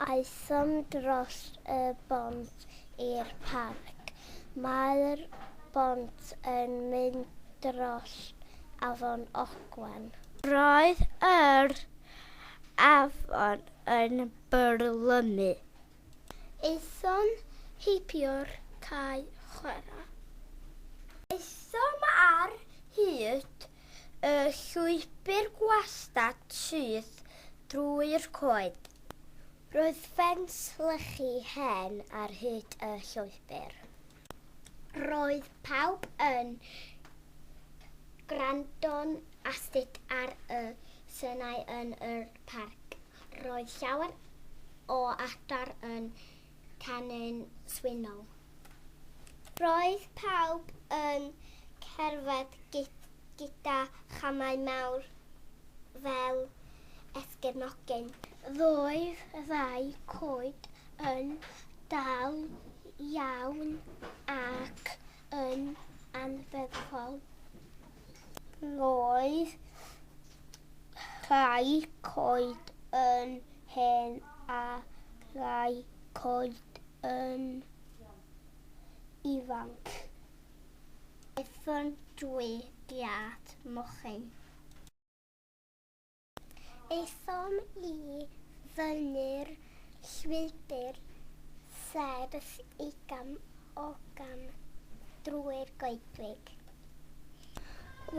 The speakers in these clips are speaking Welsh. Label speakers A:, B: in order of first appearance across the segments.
A: Aethom dros y bont i'r parc. Mae'r bont yn mynd dros afon Ogwen. Roedd yr afon yn byrlymu. Aethom heibio'r cae chwarae. Aethom ar hyd y llwybr gwastad syth drwy'r coed. Roedd ffens lychu hen ar hyd y llwybr. Roedd pawb yn gwrando'n astudio ar y synau yn y parc. Roedd llawer o adar yn canu'n swynol. Roedd pawb yn cerdded gyda chamau mawr fel esgyrnogyn. Roedd y ddau coed yn dal iawn ac yn anferthol. Roedd rhai coed yn hen a rhai coed yn ifanc. Aethom diwygiad mochyn. Aethom I fyny'r llwybr serth 20 ogan drwy'r goedwig.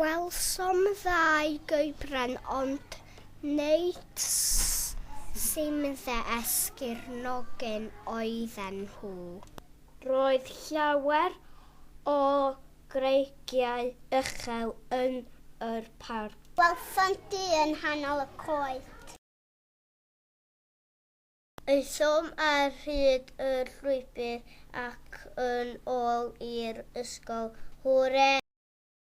A: Welsom ddau goedran ond nid symdde esgyrnogyn oedden nhw. Roedd llawer o greigiau uchel yn y parc. Welsom du yn nghanol y coed. Aethom ar hyd y llwybr ac yn ôl i'r ysgol. Hwrê!